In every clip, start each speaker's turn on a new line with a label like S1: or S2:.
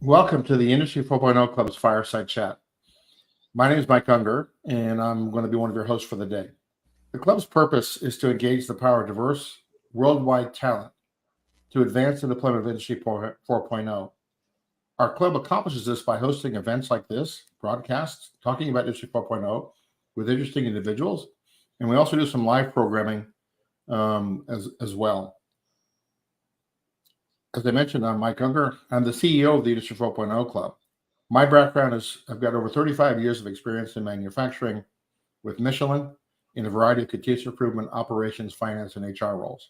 S1: Welcome to the Industry 4.0 Club's Fireside Chat. My name is Mike Ungar, and I'm going to be one of your hosts for the day. The club's purpose is to engage the power of diverse, worldwide talent to advance the deployment of Industry 4.0. Our club accomplishes this by hosting events like this, broadcasts, talking about Industry 4.0 with interesting individuals, and we also do some live programming as well. As I mentioned, I'm Mike Ungar. I'm the CEO of the Industry 4.0 Club. My background is I've got over 35 years of experience in manufacturing with Michelin in a variety of continuous improvement, operations, finance, and HR roles.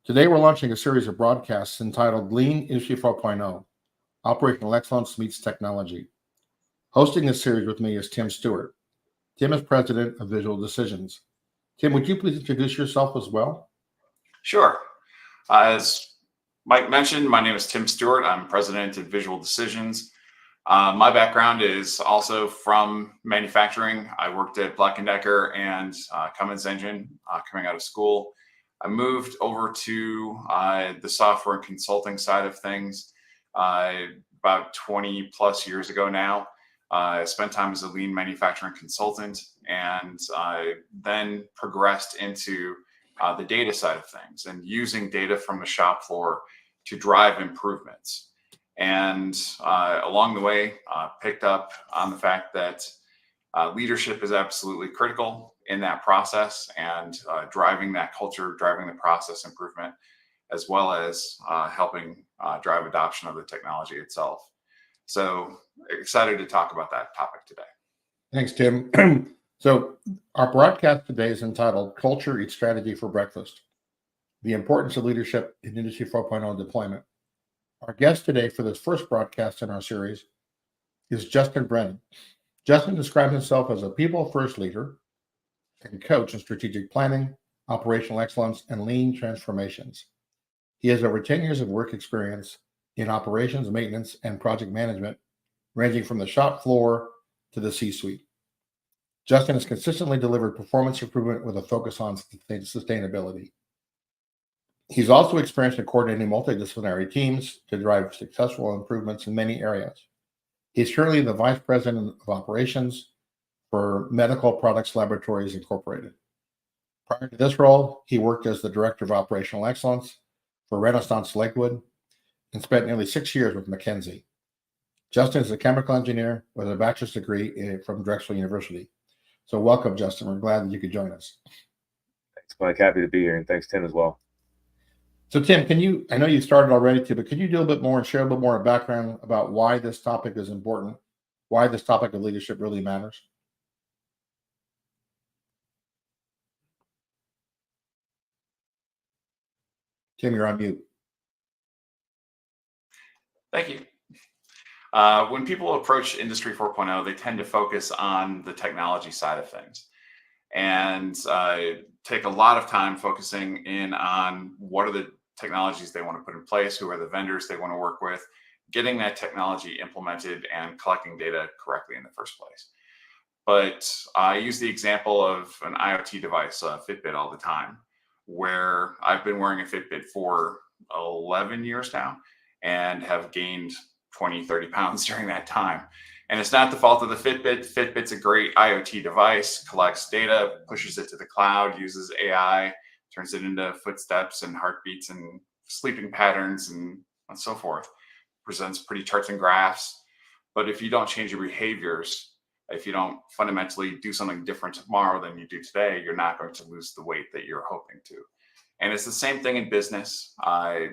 S1: Today, we're launching a series of broadcasts entitled Lean Industry 4.0, Operational Excellence Meets Technology. Hosting this series with me is Tim Stuart. Tim is president of Visual Decisions. Tim, would you please introduce yourself as well?
S2: Sure. As Mike mentioned, my name is Tim Stuart. I'm president at Visual Decisions. My background is also from manufacturing. I worked at Black & Decker and Cummins Engine coming out of school. I moved over to the software and consulting side of things about 20 plus years ago now. I spent time as a lean manufacturing consultant and then progressed into the data side of things and using data from the shop floor to drive improvements. And along the way, picked up on the fact that leadership is absolutely critical in that process and driving that culture, driving the process improvement, as well as helping drive adoption of the technology itself. So excited to talk about that topic today.
S1: Thanks, Tim. So our broadcast today is entitled Culture Eats Strategy for Breakfast, the Importance of Leadership in Industry 4.0 Deployment. Our guest today for this first broadcast in our series is Justin Brennan. Justin describes himself as a people-first leader and coach in strategic planning, operational excellence, and lean transformations. He has over 10 years of work experience in operations, maintenance, and project management, ranging from the shop floor to the C-suite. Justin has consistently delivered performance improvement with a focus on sustainability. He's also experienced in coordinating multidisciplinary teams to drive successful improvements in many areas. He's currently the Vice President of Operations for Medical Products Laboratories, Incorporated. Prior to this role, he worked as the Director of Operational Excellence for Renaissance Lakewood and spent nearly 6 years with McKinsey. Justin is a chemical engineer with a bachelor's degree from Drexel University. So welcome, Justin. We're glad that you could join us.
S3: Thanks, Mike. Happy to be here, and thanks, Tim, as well.
S1: So, Tim, I know you started already too, but can you do a bit more and share a bit more background about why this topic is important, why this topic of leadership really matters? Tim, you're on mute.
S2: Thank you. When people approach Industry 4.0, they tend to focus on the technology side of things and take a lot of time focusing in on what are the technologies they want to put in place, who are the vendors they want to work with, getting that technology implemented and collecting data correctly in the first place. But I use the example of an IoT device, a Fitbit, all the time, where I've been wearing a Fitbit for 11 years now and have gained 20, 30 pounds during that time. And it's not the fault of the Fitbit. Fitbit's a great IoT device, collects data, pushes it to the cloud, uses AI, turns it into footsteps and heartbeats and sleeping patterns and so forth. Presents pretty charts and graphs. But if you don't change your behaviors, if you don't fundamentally do something different tomorrow than you do today, you're not going to lose the weight that you're hoping to. And it's the same thing in business.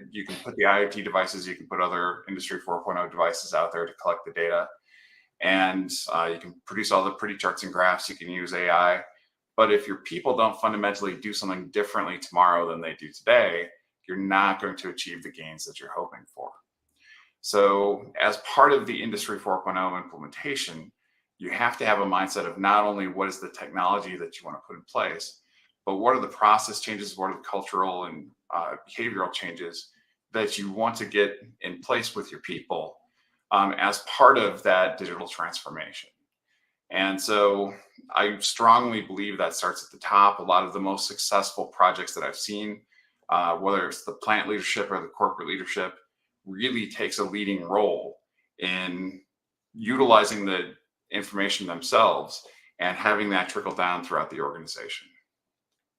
S2: You can put the IoT devices, you can put other Industry 4.0 devices out there to collect the data. And you can produce all the pretty charts and graphs. You can use AI. But if your people don't fundamentally do something differently tomorrow than they do today, you're not going to achieve the gains that you're hoping for. So as part of the Industry 4.0 implementation, you have to have a mindset of not only what is the technology that you want to put in place, but what are the process changes, what are the cultural and behavioral changes that you want to get in place with your people as part of that digital transformation. And so I strongly believe that starts at the top. A lot of the most successful projects that I've seen, whether it's the plant leadership or the corporate leadership, really takes a leading role in utilizing the information themselves and having that trickle down throughout the organization.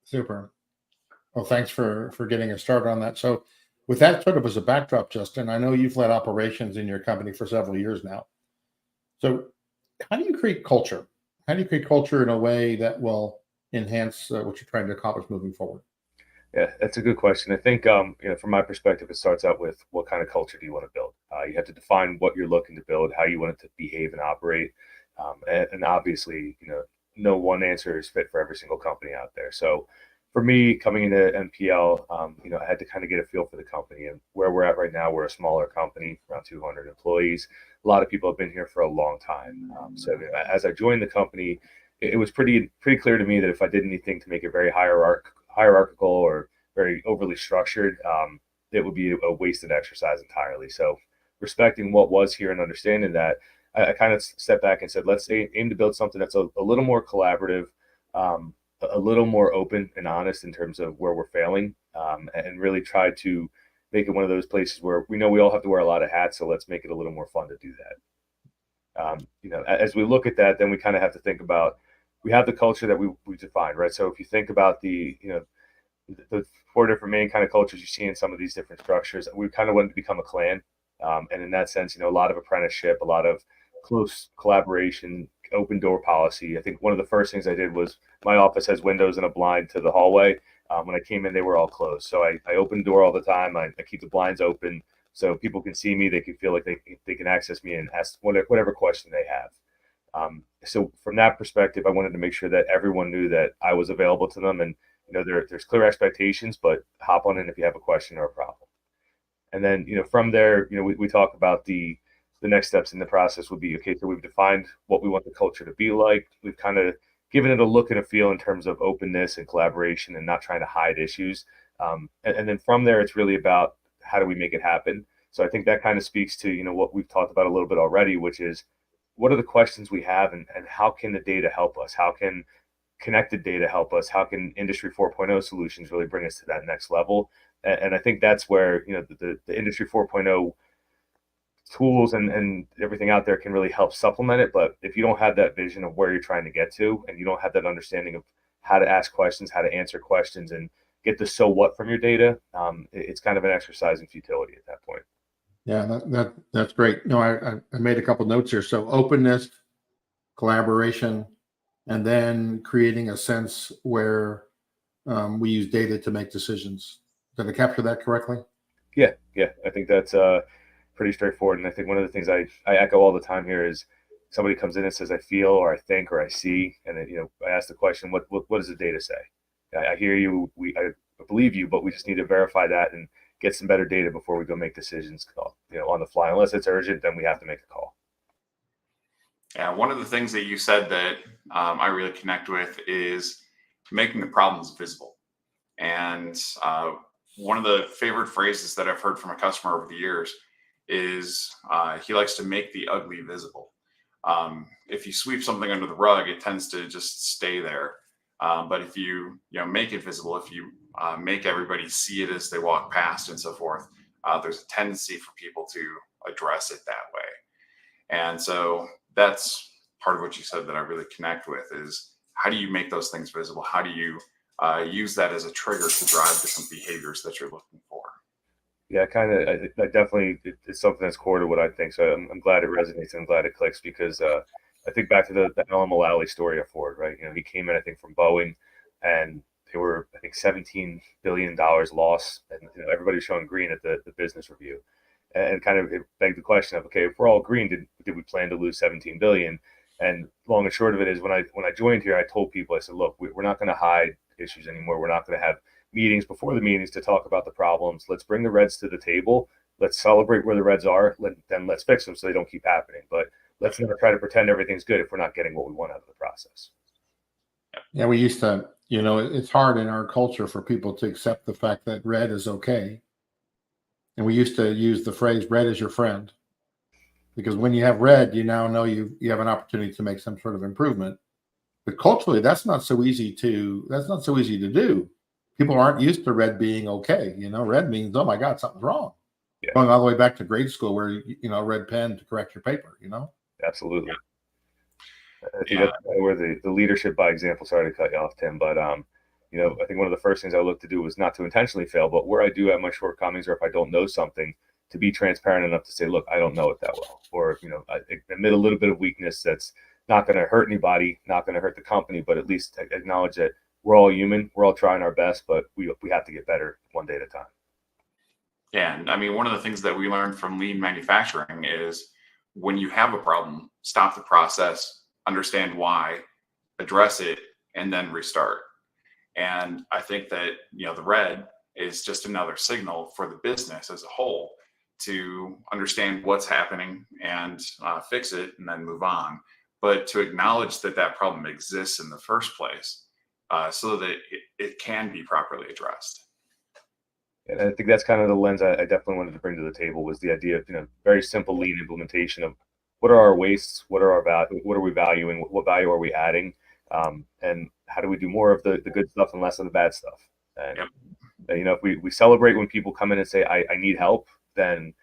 S1: Super. Well, thanks for getting us started on that. So with that sort of as a backdrop, Justin, I know you've led operations in your company for several years now. So how do you create culture? How do you create culture in a way that will enhance what you're trying to accomplish moving forward?
S3: Yeah, that's a good question. I think, from my perspective, it starts out with what kind of culture do you want to build? You have to define what you're looking to build, how you want it to behave and operate. And obviously, no one answer is fit for every single company out there. So for me, coming into MPL, I had to kind of get a feel for the company and where we're at right now. We're a smaller company, around 200 employees. A lot of people have been here for a long time. So as I joined the company, it was pretty clear to me that if I did anything to make it very hierarchical or very overly structured, it would be a wasted exercise entirely. So respecting what was here and understanding that, I kind of stepped back and said, let's aim to build something that's a little more collaborative, a little more open and honest in terms of where we're failing, and really try to make it one of those places where we know we all have to wear a lot of hats. So let's make it a little more fun to do that. As we look at that, then we kind of have to think about, we have the culture that we defined, right? So if you think about the 4 different main kind of cultures you see in some of these different structures, we kind of wanted to become a clan. And in that sense, a lot of apprenticeship, a lot of close collaboration, open door policy. I think one of the first things I did was, my office has windows and a blind to the hallway. When I came in, they were all closed. So I open the door all the time. I keep the blinds open so people can see me. They can feel like they can access me and ask whatever question they have. So from that perspective, I wanted to make sure that everyone knew that I was available to them, and there's clear expectations, but hop on in if you have a question or a problem. And then from there, we talk about the next steps in the process would be, okay, so we've defined what we want the culture to be like. We've kind of given it a look and a feel in terms of openness and collaboration and not trying to hide issues. And then from there, it's really about how do we make it happen. So I think that kind of speaks to what we've talked about a little bit already, which is, what are the questions we have, and how can the data help us? How can connected data help us? How can Industry 4.0 solutions really bring us to that next level? And I think that's where the Industry 4.0 tools and everything out there can really help supplement it. But if you don't have that vision of where you're trying to get to, and you don't have that understanding of how to ask questions, how to answer questions, and get the so what from your data, it's kind of an exercise in futility at that point.
S1: Yeah, that's great. No, I made a couple notes here. So openness, collaboration, and then creating a sense where we use data to make decisions. Did I capture that correctly?
S3: Yeah. I think that's pretty straightforward. And I think one of the things I echo all the time here is, somebody comes in and says, I feel, or I think, or I see, and then I ask the question, what does the data say? I hear you, I believe you, but we just need to verify that and get some better data before we go make decisions on the fly. Unless it's urgent, then we have to make a call.
S2: Yeah, one of the things that you said that I really connect with is making the problems visible. And one of the favorite phrases that I've heard from a customer over the years is he likes to make the ugly visible. If you sweep something under the rug, it tends to just stay there. But if you make it visible, if you make everybody see it as they walk past and so forth, there's a tendency for people to address it that way. And so that's part of what you said that I really connect with, is how do you make those things visible? How do you use that as a trigger to drive different behaviors that you're looking for?
S3: Yeah, I definitely, it's something that's core to what I think. So I'm glad it resonates, and I'm glad it clicks, because I think back to the Alan Mulally story of Ford, right? He came in, I think, from Boeing, and they were, I think, $17 billion loss, and everybody was showing green at the business review, and kind of it begged the question of, okay, if we're all green, did we plan to lose 17 billion? And long and short of it is, when I joined here, I told people, I said, look, we're not going to hide issues anymore. We're not going to have meetings before the meetings to talk about the problems. Let's bring the Reds to the table. Let's celebrate where the Reds are. Then let's fix them so they don't keep happening. But let's never try to pretend everything's good if we're not getting what we want out of the process.
S1: Yeah, we used to, it's hard in our culture for people to accept the fact that red is okay. And we used to use the phrase, red is your friend. Because when you have red, you now know you have an opportunity to make some sort of improvement. But culturally, that's not so easy to do. People aren't used to red being okay. Red means, oh my God, something's wrong.
S3: Yeah.
S1: Going all the way back to grade school where, red pen to correct your paper,
S3: Absolutely. I think
S2: Yeah.
S3: that's where the leadership by example. Sorry to cut you off, Tim, but I think one of the first things I look to do is not to intentionally fail, but where I do have my shortcomings, or if I don't know something, to be transparent enough to say, look, I don't know it that well, or I admit a little bit of weakness that's not going to hurt anybody, not going to hurt the company, but at least acknowledge that we're all human, we're all trying our best, but we have to get better one day at a time.
S2: Yeah, and I mean, one of the things that we learned from lean manufacturing is when you have a problem, stop the process, understand why, address it, and then restart. And I think that, the red is just another signal for the business as a whole to understand what's happening and fix it and then move on. But to acknowledge that that problem exists in the first place so that it can be properly addressed.
S3: And I think that's kind of the lens I definitely wanted to bring to the table, was the idea of, very simple lean implementation of what are our wastes, what are we valuing, what value are we adding, and how do we do more of the good stuff and less of the bad stuff. And
S2: Yep.
S3: If we celebrate when people come in and say, I need help, then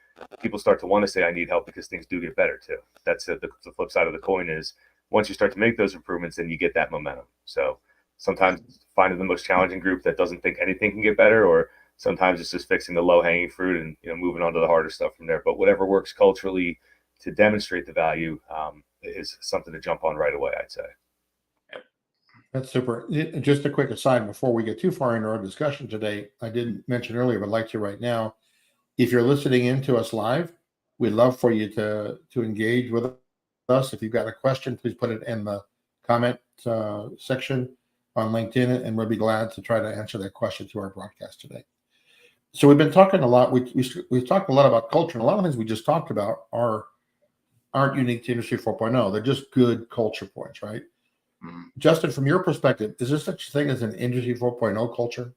S3: people start to want to say I need help, because things do get better too. That's the flip side of the coin, is once you start to make those improvements, then you get that momentum. So sometimes finding the most challenging group that doesn't think anything can get better, or sometimes it's just fixing the low hanging fruit and moving on to the harder stuff from there. But whatever works culturally to demonstrate the value is something to jump on right away, I'd say.
S1: That's super. Just a quick aside before we get too far into our discussion today, I didn't mention earlier, but I'd like to right now. If you're listening in to us live, we'd love for you to engage with us. If you've got a question, please put it in the comment section on LinkedIn, and we'll be glad to try to answer that question to our broadcast today. So we've been talking a lot. We've talked a lot about culture, and a lot of things we just talked about aren't unique to Industry 4.0. They're just good culture points, right?
S2: Mm-hmm.
S1: Justin, from your perspective, is there such a thing as an Industry 4.0 culture?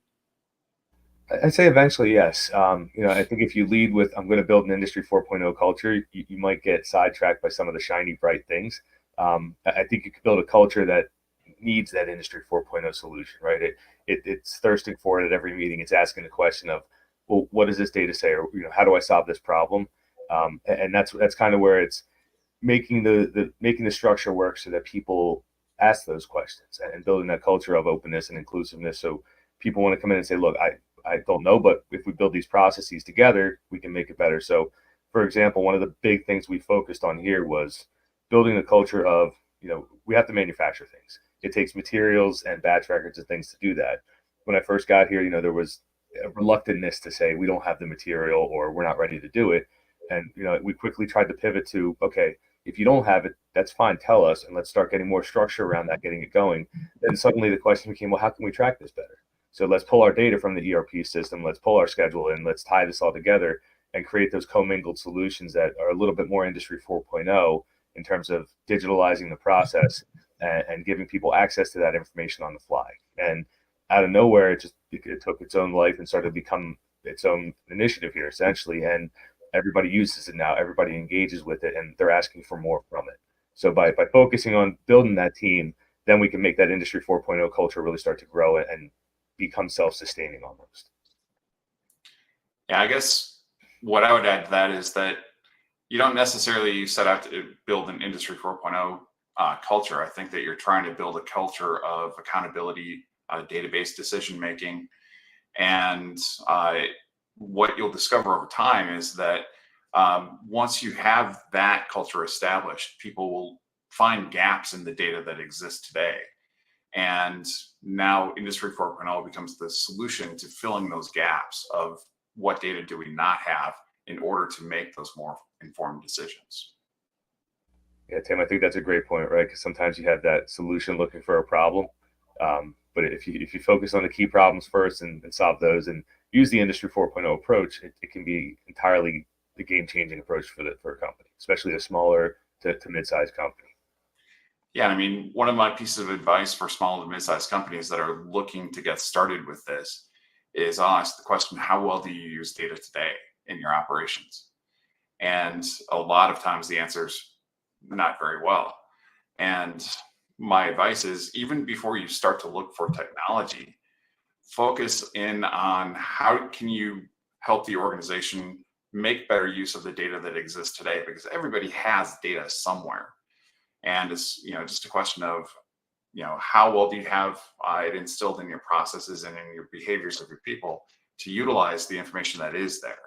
S3: I'd say eventually, yes. I think if you lead with, I'm going to build an Industry 4.0 culture, you might get sidetracked by some of the shiny, bright things. I think you could build a culture that needs that Industry 4.0 solution, right? It's thirsting for it at every meeting. It's asking the question of, well, what does this data say? Or, how do I solve this problem? And that's kind of where it's making the structure work so that people ask those questions, and building that culture of openness and inclusiveness. So people want to come in and say, look, I don't know, but if we build these processes together, we can make it better. So, for example, one of the big things we focused on here was building a culture of, we have to manufacture things. It takes materials and batch records and things to do that. When I first got here, there was a reluctantness to say we don't have the material or we're not ready to do it. And, we quickly tried to pivot to, okay, if you don't have it, that's fine. Tell us, and let's start getting more structure around that, getting it going. Then suddenly the question became, well, how can we track this better? So let's pull our data from the ERP system. Let's pull our schedule in. Let's tie this all together and create those commingled solutions that are a little bit more Industry 4.0 in terms of digitalizing the process and giving people access to that information on the fly. And out of nowhere, it took its own life and started to become its own initiative here, essentially. And everybody uses it now. Everybody engages with it, and they're asking for more from it. So by focusing on building that team, then we can make that Industry 4.0 culture really start to grow and become self-sustaining almost.
S2: Yeah, I guess what I would add to that is that you don't necessarily set out to build an Industry 4.0 culture. I think that you're trying to build a culture of accountability, database decision making, and what you'll discover over time is that once you have that culture established, people will find gaps in the data that exists today. And now Industry 4.0 becomes the solution to filling those gaps of what data do we not have in order to make those more informed decisions.
S3: Yeah, Tim, I think that's a great point, right? Because sometimes you have that solution looking for a problem. But if you focus on the key problems first and solve those and use the Industry 4.0 approach, it can be entirely the game-changing approach for a company, especially a smaller to mid-sized company.
S2: Yeah, I mean, one of my pieces of advice for small to mid-sized companies that are looking to get started with this is I'll ask the question, how well do you use data today in your operations? And a lot of times the answer is not very well. And my advice is even before you start to look for technology, focus in on how can you help the organization make better use of the data that exists today, because everybody has data somewhere. And it's, just a question of, how well do you have it instilled in your processes and in your behaviors of your people to utilize the information that is there.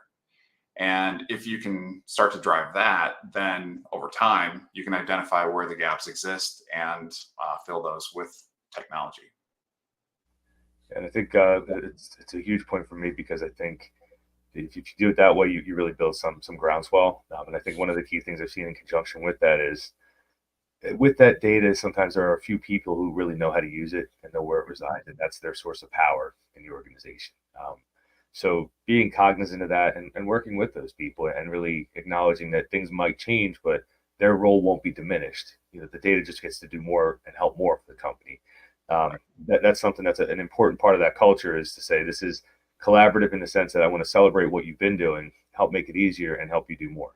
S2: And if you can start to drive that, then over time, you can identify where the gaps exist and fill those with technology.
S3: And I think it's a huge point for me, because I think if you do it that way, you really build some groundswell. And I think one of the key things I've seen in conjunction with that is, with that data, sometimes there are a few people who really know how to use it and know where it resides, and that's their source of power in the organization. So being cognizant of that and working with those people and really acknowledging that things might change, but their role won't be diminished. The data just gets to do more and help more for the company. That's something that's an important part of that culture, is to say this is collaborative in the sense that I want to celebrate what you've been doing, help make it easier, and help you do more.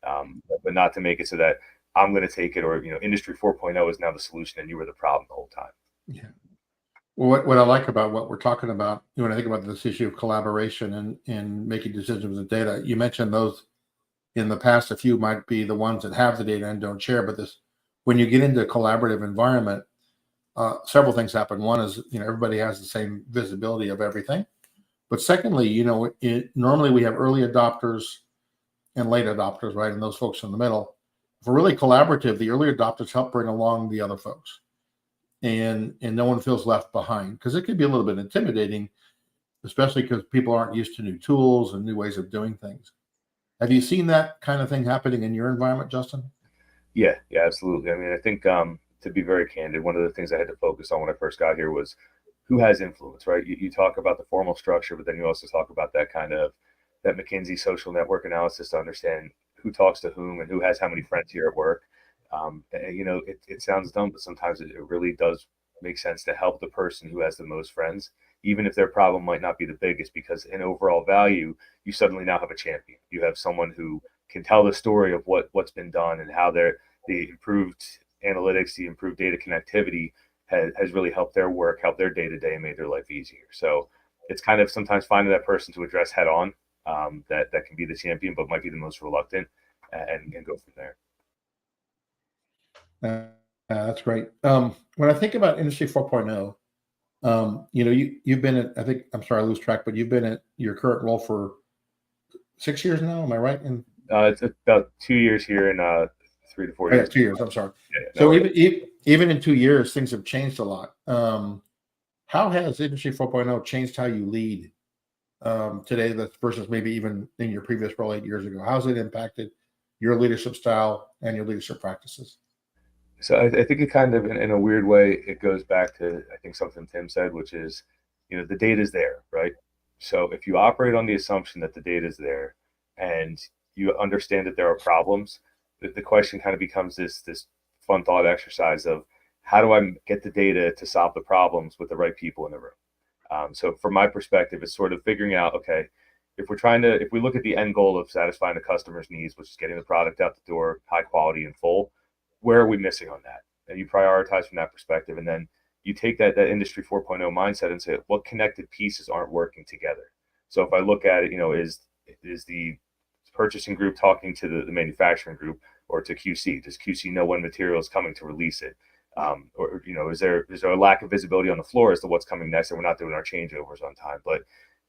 S3: But not to make it so that I'm going to take it, or Industry 4.0 is now the solution and you were the problem the whole time.
S1: Yeah. Well, what I like about what we're talking about, when I think about this issue of collaboration and making decisions with data, you mentioned those in the past. A few might be the ones that have the data and don't share, but when you get into a collaborative environment, several things happen. One is, everybody has the same visibility of everything. But secondly, normally we have early adopters and late adopters, right? And those folks in the middle. If we're really collaborative, the early adopters help bring along the other folks, and no one feels left behind, because it can be a little bit intimidating, especially because people aren't used to new tools and new ways of doing things. Have you seen that kind of thing happening in your environment, Justin?
S3: Yeah, absolutely. I mean, I think to be very candid, one of the things I had to focus on when I first got here was who has influence, right? You talk about the formal structure, but then you also talk about that McKinsey social network analysis to understand who talks to whom and who has how many friends here at work. It sounds dumb, but sometimes it really does make sense to help the person who has the most friends, even if their problem might not be the biggest, because in overall value, you suddenly now have a champion. You have someone who can tell the story of what's been done and how the improved analytics, the improved data connectivity has really helped their work, helped their day-to-day, and made their life easier. So it's kind of sometimes finding that person to address head on, that can be the champion, but might be the most reluctant, and go from there.
S1: That's great. When I think about Industry 4.0, you've been at, I'm sorry, I lose track, but you've been at your current role for 6 years now. Am I right?
S3: It's about 2 years here and 3 to 4 years.
S1: Yeah, 2 years. I'm sorry.
S3: Yeah,
S1: So even in 2 years, things have changed a lot. How has Industry 4.0 changed how you lead today versus maybe even in your previous role 8 years ago? How's it impacted your leadership style and your leadership practices?
S3: So I think it kind of, in a weird way, it goes back to, I think, something Tim said, which is, the data is there, right? So if you operate on the assumption that the data is there and you understand that there are problems, the question kind of becomes this fun thought exercise of, how do I get the data to solve the problems with the right people in the room? So from my perspective, it's sort of figuring out, okay, if we look at the end goal of satisfying the customer's needs, which is getting the product out the door, high quality and full, where are we missing on that? And you prioritize from that perspective. And then you take that Industry 4.0 mindset and say, what connected pieces aren't working together? So if I look at it, is the purchasing group talking to the manufacturing group or to QC? Does QC know when material is coming to release it? Or is there a lack of visibility on the floor as to what's coming next, and we're not doing our changeovers on time? But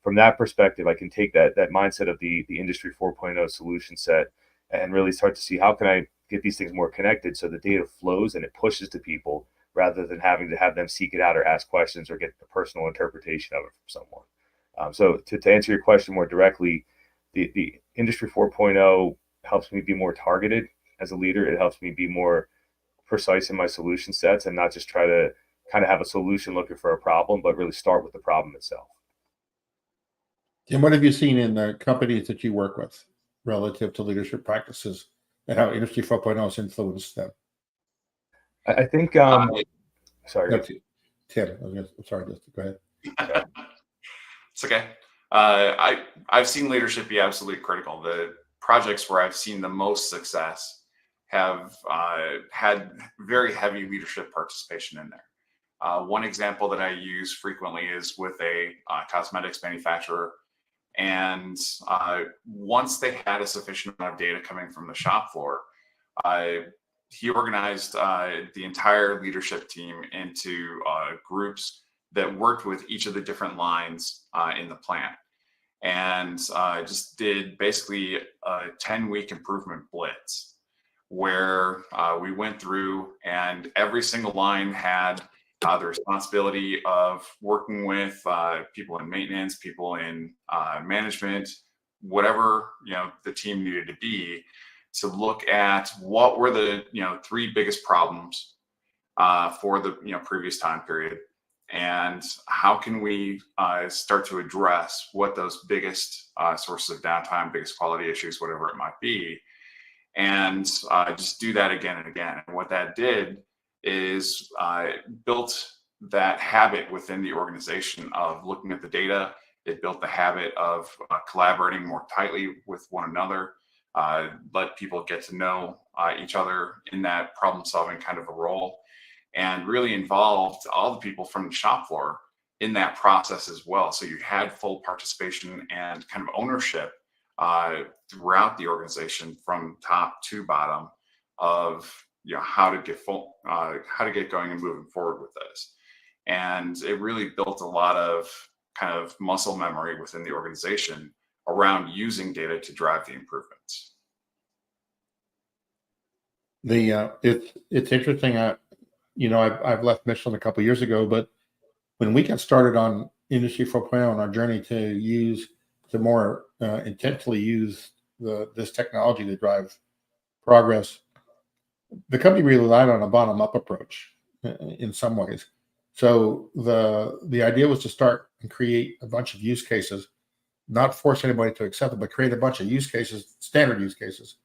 S3: from that perspective, I can take that mindset of the Industry 4.0 solution set and really start to see, how can I get these things more connected so the data flows and it pushes to people, rather than having to have them seek it out or ask questions or get a personal interpretation of it from someone. So to answer your question more directly, the Industry 4.0 helps me be more targeted as a leader. It helps me be more precise in my solution sets and not just try to kind of have a solution looking for a problem, but really start with the problem itself.
S1: And what have you seen in the companies that you work with relative to leadership practices and how Industry 4.0 has influenced them?
S3: I think, sorry.
S1: No, Tim, I'm sorry, just go ahead.
S2: It's okay. I've seen leadership be absolutely critical. The projects where I've seen the most success have had very heavy leadership participation in there. One example that I use frequently is with a cosmetics manufacturer, And once they had a sufficient amount of data coming from the shop floor, he organized the entire leadership team into groups that worked with each of the different lines in the plant, and just did basically a 10-week improvement blitz where we went through and every single line had the responsibility of working with people in maintenance, people in management, whatever the team needed to be, to look at what were the 3 biggest problems for the previous time period, and how can we start to address what those biggest sources of downtime, biggest quality issues, whatever it might be, and just do that again and again. And what that did is built that habit within the organization of looking at the data. It built the habit of collaborating more tightly with one another, let people get to know each other in that problem solving kind of a role, and really involved all the people from the shop floor in that process as well. So you had full participation and kind of ownership throughout the organization from top to bottom of how to get going and moving forward with this. And it really built a lot of kind of muscle memory within the organization around using data to drive the improvements.
S1: It's interesting. I've left Michelin a couple of years ago, but when we got started on Industry 4.0 on our journey to more intentionally use this technology to drive progress, the company really relied on a bottom-up approach in some ways. So the idea was to start and create a bunch of use cases, not force anybody to accept it, but create a bunch of use cases, standard use cases,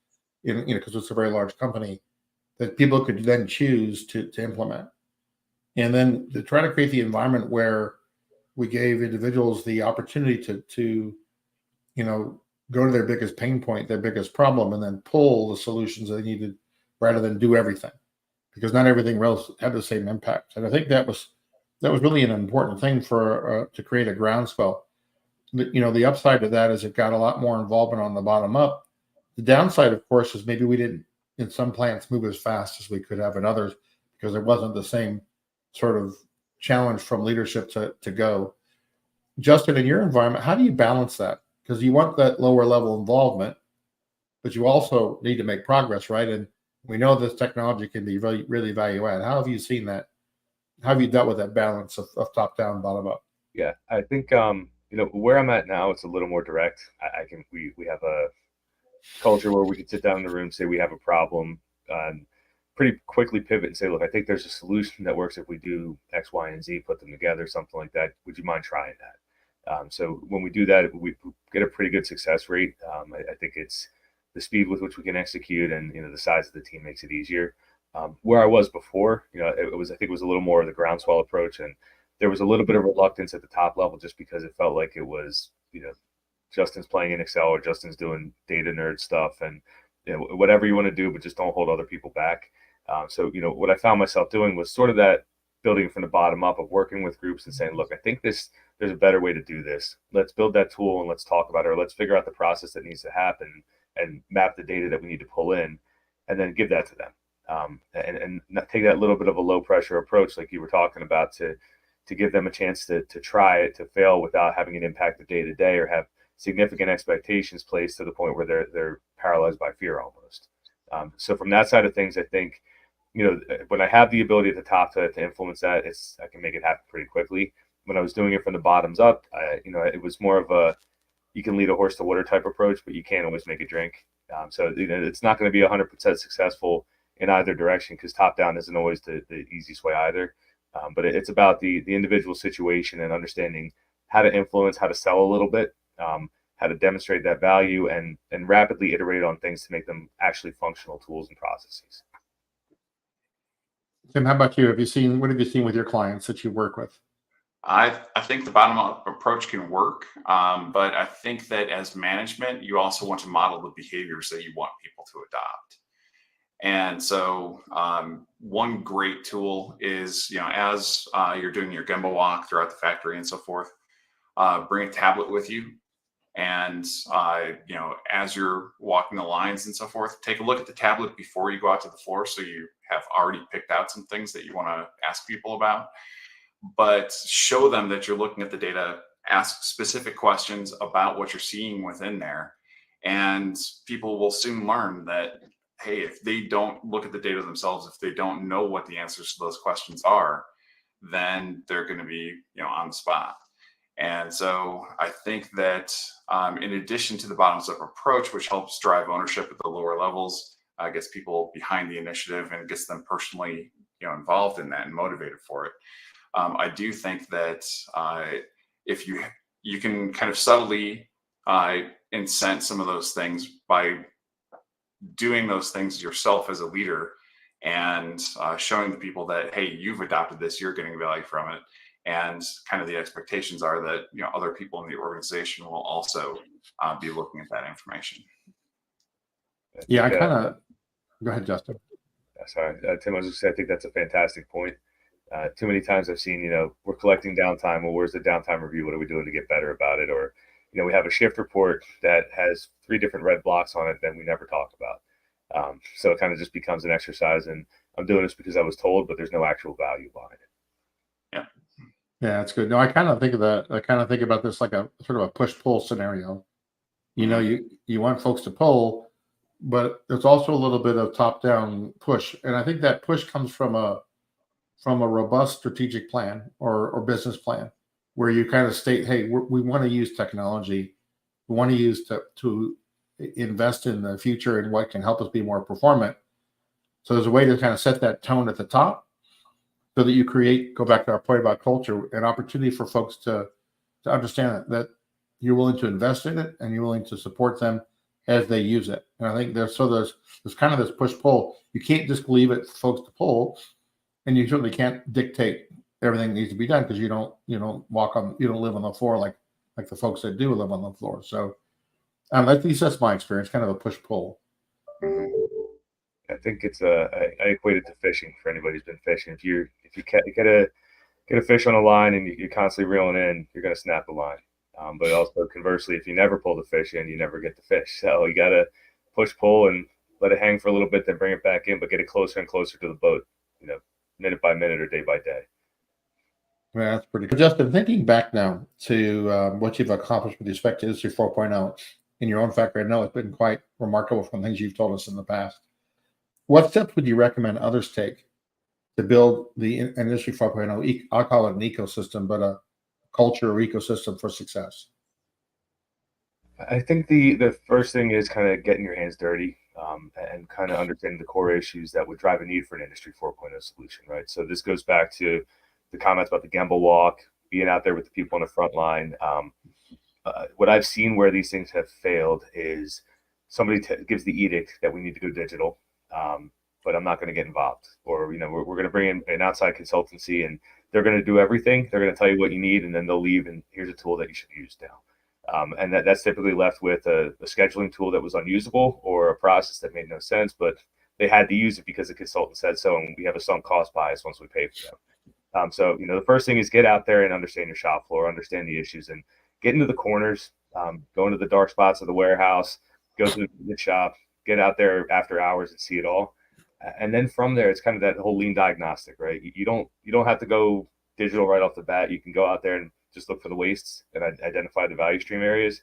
S1: because it's a very large company, that people could then choose to implement. And then to try to create the environment where we gave individuals the opportunity to go to their biggest pain point, their biggest problem, and then pull the solutions they needed rather than do everything, because not everything else had the same impact. And I think that was really an important thing for to create a groundswell. The upside to that is it got a lot more involvement on the bottom up. The downside, of course, is maybe we didn't, in some plants, move as fast as we could have in others, because there wasn't the same sort of challenge from leadership to go. Justin, in your environment, how do you balance that? Because you want that lower level involvement, but you also need to make progress, right? And we know this technology can be really, really value add. How have you seen that? How have you dealt with that balance of top down, bottom up?
S3: Yeah, I think where I'm at now, it's a little more direct. We have a culture where we can sit down in the room, say we have a problem, and pretty quickly pivot and say, look, I think there's a solution that works if we do X, Y, and Z, put them together, something like that. Would you mind trying that? So when we do that, we get a pretty good success rate. I think it's the speed with which we can execute, and the size of the team makes it easier. Where I was before, I think it was a little more of the groundswell approach, and there was a little bit of reluctance at the top level just because it felt like it was, Justin's playing in Excel or Justin's doing data nerd stuff, and whatever you want to do, but just don't hold other people back. So what I found myself doing was sort of that building from the bottom up of working with groups and saying, look, I think there's a better way to do this. Let's build that tool and let's talk about it, or let's figure out the process that needs to happen and map the data that we need to pull in, and then give that to them. And not take that little bit of a low pressure approach like you were talking about to give them a chance to try it, to fail without having it impact the day to day or have significant expectations placed to the point where they're paralyzed by fear almost. So from that side of things, I think, when I have the ability at the top to influence that, I can make it happen pretty quickly. When I was doing it from the bottoms up, it was more of a, you can lead a horse to water type approach, but you can't always make it drink. So it's not going to be 100% successful in either direction, because top down isn't always the easiest way either. But it's about the individual situation and understanding how to influence, how to sell a little bit, how to demonstrate that value, and rapidly iterate on things to make them actually functional tools and processes.
S1: Tim, how about you? What have you seen with your clients that you work with?
S2: I think the bottom up approach can work, but I think that as management, you also want to model the behaviors that you want people to adopt. And so one great tool is, as you're doing your Gemba walk throughout the factory and so forth, bring a tablet with you And as you're walking the lines and so forth, take a look at the tablet before you go out to the floor, so you have already picked out some things that you want to ask people about. But show them that you're looking at the data, ask specific questions about what you're seeing within there, and people will soon learn that, hey, if they don't look at the data themselves, if they don't know what the answers to those questions are, then they're going to be on the spot. And so I think that in addition to the bottoms up approach, which helps drive ownership at the lower levels, gets people behind the initiative and gets them personally involved in that and motivated for it. I do think that if you can kind of subtly incent some of those things by doing those things yourself as a leader, and showing the people that, hey, you've adopted this, you're getting value from it, and kind of the expectations are that other people in the organization will also be looking at that information.
S1: Yeah, I kind of go ahead, Justin.
S3: Sorry, Tim. I was just saying, I think that's a fantastic point. Too many times I've seen, we're collecting downtime. Well, where's the downtime review? What are we doing to get better about it? Or, we have a shift report that has 3 different red blocks on it that we never talk about. So it kind of just becomes an exercise, and I'm doing this because I was told, but there's no actual value behind it.
S2: Yeah.
S1: Yeah, that's good. No, I kind of think about this like a sort of a push-pull scenario. You want folks to pull, but there's also a little bit of top-down push. And I think that push comes from a robust strategic plan or business plan, where you kind of state, hey, we want to use technology. We want to use to invest in the future and what can help us be more performant. So there's a way to kind of set that tone at the top, so that you go back to our point about culture, an opportunity for folks to understand that you're willing to invest in it and you're willing to support them as they use it. And I think there's kind of this push-pull. You can't just leave it for folks to pull, and you certainly can't dictate everything that needs to be done, because you don't live on the floor like the folks that do live on the floor. So at least that's my experience, kind of a push-pull.
S3: I think it's I equate it to fishing for anybody who's been fishing. If you get a fish on a line and you're constantly reeling in, you're going to snap the line. But also conversely, if you never pull the fish in, you never get the fish. So you got to push, pull, and let it hang for a little bit, then bring it back in, but get it closer and closer to the boat, minute by minute or day by day.
S1: Yeah, that's pretty good. Justin, thinking back now to what you've accomplished with respect to Industry 4.0 in your own factory, I know it's been quite remarkable from things you've told us in the past. What steps would you recommend others take to build the Industry 4.0? I'll call it an ecosystem, but a culture or ecosystem for success?
S3: I think the first thing is kind of getting your hands dirty and kind of understanding the core issues that would drive a need for an Industry 4.0 solution, right? So this goes back to the comments about the Gemba walk, being out there with the people on the front line. What I've seen where these things have failed is somebody gives the edict that we need to go digital, but I'm not going to get involved. Or, we're going to bring in an outside consultancy and they're going to do everything. They're going to tell you what you need, and then they'll leave, and here's a tool that you should use now. And that's typically left with a scheduling tool that was unusable, or a process that made no sense, but they had to use it because the consultant said so, and we have a sunk cost bias once we pay for them. So, the first thing is get out there and understand your shop floor, understand the issues, and get into the corners, go into the dark spots of the warehouse, go to the shop, get out there after hours and see it all. And then from there, it's kind of that whole lean diagnostic, right? You don't have to go digital right off the bat. You can go out there and just look for the wastes and identify the value stream areas.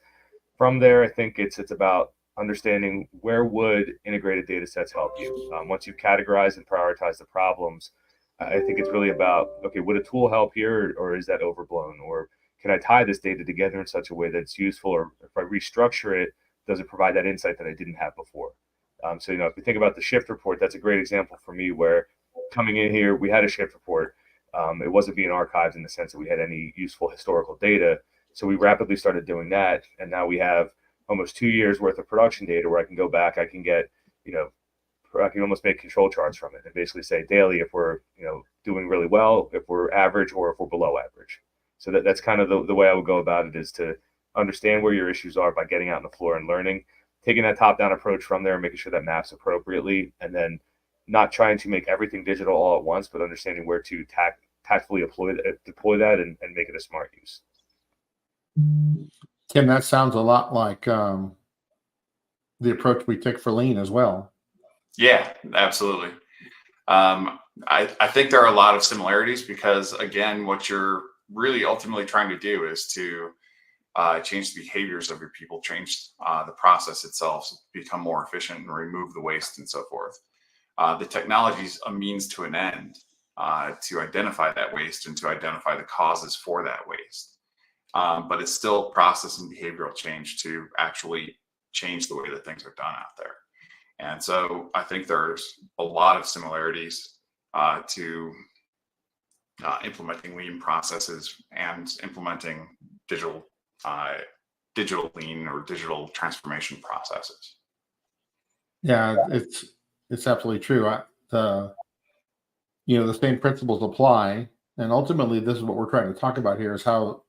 S3: From there, I think it's about understanding where would integrated data sets help you. Once you've categorized and prioritized the problems, I think it's really about, okay, would a tool help here, or is that overblown? Or can I tie this data together in such a way that's useful? Or if I restructure it, does it provide that insight that I didn't have before? So, if you think about the shift report, that's a great example for me, where coming in here, we had a shift report. It wasn't being archived in the sense that we had any useful historical data. So we rapidly started doing that. And now we have almost 2 years worth of production data where I can go back, I can get, I can almost make control charts from it and basically say daily if we're, doing really well, if we're average, or if we're below average. So that's kind of the way I would go about it, is to understand where your issues are by getting out on the floor and learning, taking that top-down approach from there, making sure that maps appropriately, and then not trying to make everything digital all at once, but understanding where to tactfully deploy that and make it a smart use.
S1: Tim, that sounds a lot like the approach we take for lean as well.
S2: Yeah, absolutely. I think there are a lot of similarities because, again, what you're really ultimately trying to do is to change the behaviors of your people, change the process itself, so become more efficient and remove the waste and so forth. The technology is a means to an end to identify that waste and to identify the causes for that waste. But it's still process and behavioral change to actually change the way that things are done out there. And so I think there's a lot of similarities to implementing lean processes and implementing digital lean or digital transformation processes.
S1: Yeah, it's absolutely true. The same principles apply, and ultimately, this is what we're trying to talk about here: is how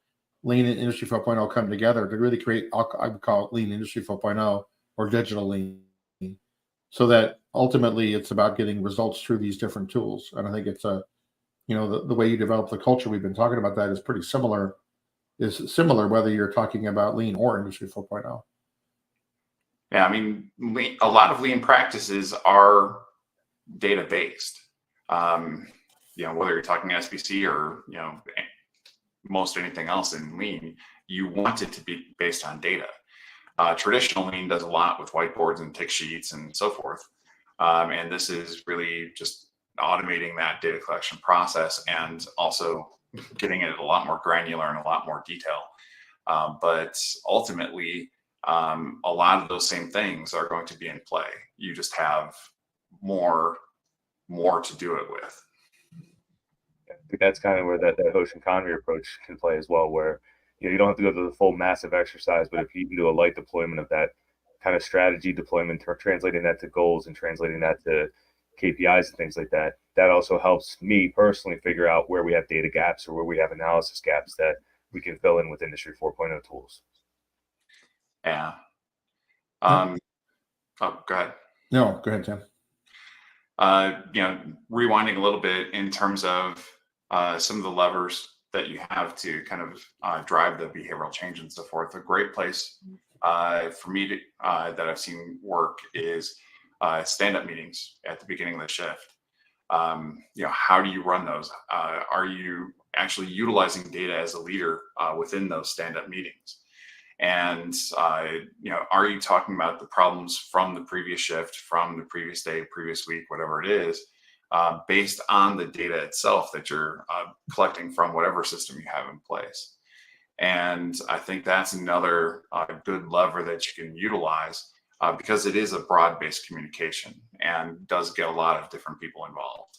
S1: lean and Industry 4.0 come together to really create. I would call it lean Industry 4.0 or digital lean, so that ultimately it's about getting results through these different tools. And I think it's the way you develop the culture we've been talking about that is pretty similar. Is similar whether you're talking about lean or Industry 4.0.
S2: Yeah, I mean, a lot of lean practices are data based. Whether you're talking SBC or most anything else in lean, you want it to be based on data. Traditional lean does a lot with whiteboards and tick sheets and so forth, and this is really just automating that data collection process and also getting it a lot more granular and a lot more detail. But ultimately, a lot of those same things are going to be in play. You just have more to do it with.
S3: I think that's kind of where that Hoshin-Conry approach can play as well, where you don't have to go to the full massive exercise, but if you can do a light deployment of that kind of strategy deployment, translating that to goals and translating that to KPIs and things like that, that also helps me personally figure out where we have data gaps or where we have analysis gaps that we can fill in with Industry 4.0 tools.
S2: Yeah. Oh, go ahead.
S1: No, go ahead, Tim.
S2: Rewinding a little bit in terms of some of the levers that you have to kind of drive the behavioral change and so forth. A great place for me that I've seen work is stand-up meetings at the beginning of the shift. How do you run those? Are you actually utilizing data as a leader within those stand-up meetings? And are you talking about the problems from the previous shift, from the previous day, previous week, whatever it is, based on the data itself that you're collecting from whatever system you have in place? And I think that's another good lever that you can utilize because it is a broad-based communication and does get a lot of different people involved.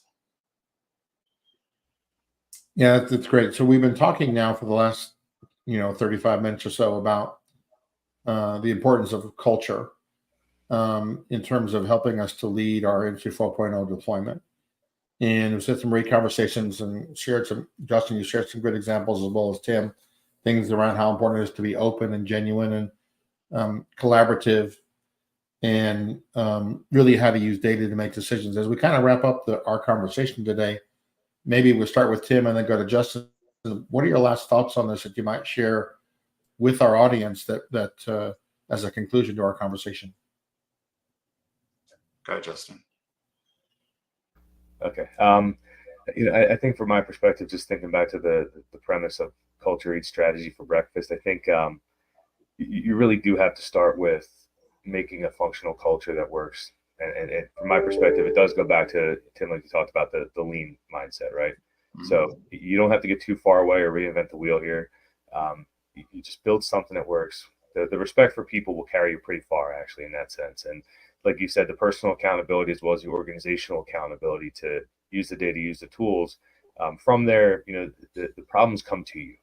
S1: Yeah, that's great. So we've been talking now for the last 35 minutes or so about the importance of culture in terms of helping us to lead our Industry 4.0 deployment. And we've had some great conversations and Justin, you shared some good examples as well as Tim, things around how important it is to be open and genuine and collaborative and really how to use data to make decisions. As we kind of wrap up our conversation today, maybe we'll start with Tim and then go to Justin. What are your last thoughts on this that you might share with our audience that as a conclusion to our conversation?
S2: Go ahead, Justin.
S3: Okay. I think from my perspective, just thinking back to the premise of culture eats strategy for breakfast, I think you really do have to start with making a functional culture that works. And from my perspective, it does go back to, Tim, like you talked about, the lean mindset, right? Mm-hmm. So you don't have to get too far away or reinvent the wheel here. You just build something that works. The respect for people will carry you pretty far, actually, in that sense. And like you said, the personal accountability as well as the organizational accountability to use the data, use the tools. From there, the problems come to you.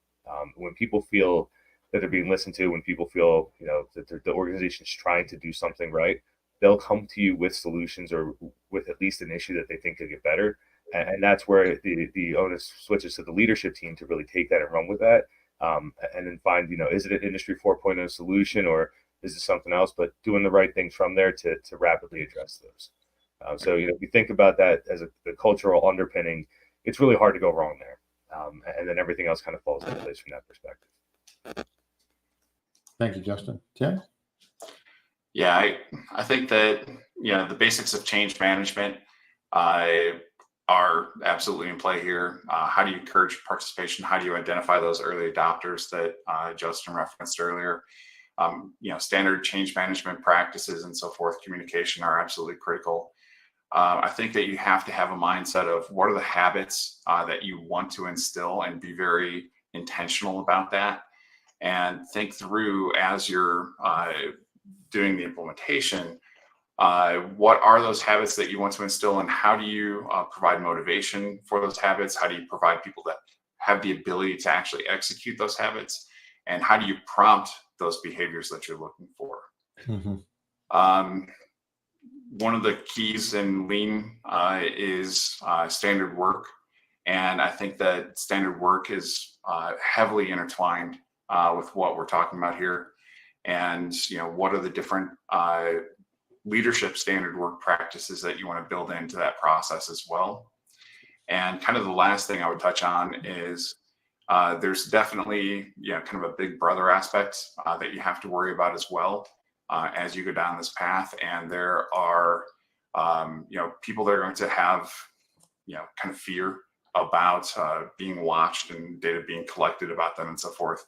S3: When people feel that they're being listened to, when people feel, that the organization is trying to do something right, they'll come to you with solutions or with at least an issue that they think could get better. And that's where the onus switches to the leadership team to really take that and run with that. And then find, is it an Industry 4.0 solution or is it something else? But doing the right things from there to rapidly address those. So, if you think about that as the cultural underpinning, it's really hard to go wrong there. And then everything else kind of falls into place from that perspective.
S1: Thank you, Justin. Tim?
S2: Yeah, I think that the basics of change management are absolutely in play here. How do you encourage participation? How do you identify those early adopters that Justin referenced earlier? Standard change management practices and so forth, communication are absolutely critical. I think that you have to have a mindset of what are the habits that you want to instill, and be very intentional about that, and think through as you're doing the implementation, what are those habits that you want to instill, and how do you provide motivation for those habits? How do you provide people that have the ability to actually execute those habits? And how do you prompt those behaviors that you're looking for?
S1: Mm-hmm.
S2: One of the keys in Lean is standard work. And I think that standard work is heavily intertwined with what we're talking about here. And, what are the different leadership standard work practices that you want to build into that process as well? And kind of the last thing I would touch on is there's definitely, kind of a big brother aspect that you have to worry about as well as you go down this path. And there are, people that are going to have, kind of fear about being watched and data being collected about them and so forth.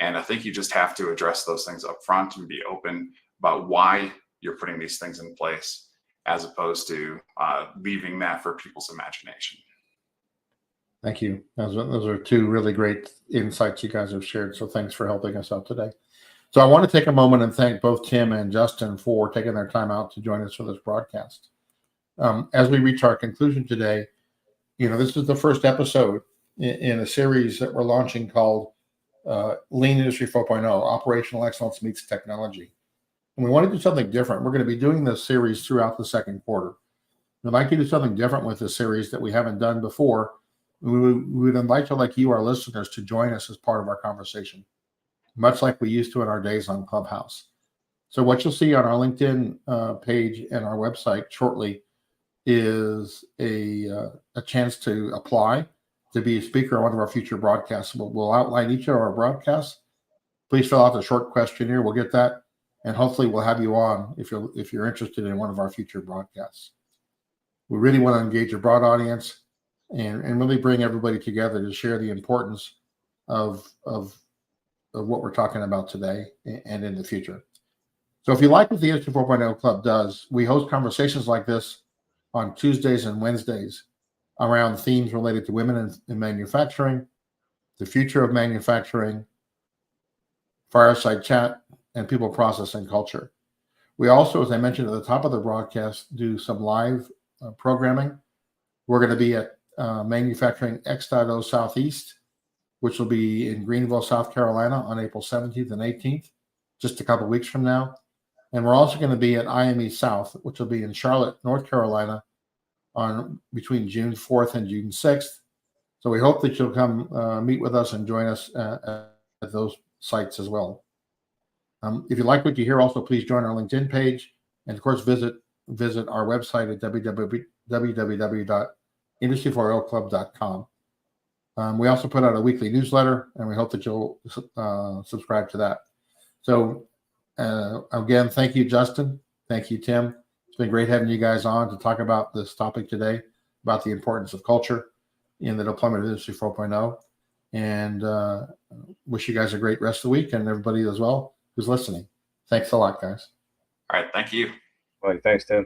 S2: And I think you just have to address those things up front and be open about why you're putting these things in place, as opposed to leaving that for people's imagination.
S1: Thank you. Those are two really great insights you guys have shared. So thanks for helping us out today. So I want to take a moment and thank both Tim and Justin for taking their time out to join us for this broadcast. As we reach our conclusion today, this is the first episode in a series that we're launching called Lean Industry 4.0, Operational Excellence Meets Technology. And we want to do something different. We're going to be doing this series throughout the second quarter. We'd like to do something different with this series that we haven't done before. We would invite you, our listeners, to join us as part of our conversation, much like we used to in our days on Clubhouse. So what you'll see on our LinkedIn page and our website shortly is a chance to apply to be a speaker on one of our future broadcasts. We'll outline each of our broadcasts. Please fill out the short questionnaire. We'll get that, and hopefully we'll have you on if you're interested in one of our future broadcasts. We really want to engage a broad audience and really bring everybody together to share the importance of what we're talking about today and in the future. So if you like what the Industry 4.0 Club does, we host conversations like this on Tuesdays and Wednesdays around themes related to women in manufacturing, the future of manufacturing, fireside chat, and people, process, and culture. We also, as I mentioned at the top of the broadcast, do some live programming. We're going to be at Manufacturing X.0 Southeast, which will be in Greenville, South Carolina on April 17th and 18th, just a couple of weeks from now. And we're also going to be at IME South, which will be in Charlotte, North Carolina on between June 4th and June 6th. So we hope that you'll come meet with us and join us at those sites as well. If you like what you hear, also please join our LinkedIn page, and of course visit our website at www.industry40club.com. We also put out a weekly newsletter, and we hope that you'll subscribe to that. So again, thank you, Justin. Thank you, Tim. It's been great having you guys on to talk about this topic today, about the importance of culture in the deployment of Industry 4.0. And wish you guys a great rest of the week, and everybody as well who's listening. Thanks a lot, guys.
S2: All right. Thank you.
S3: All right. Thanks, Tim.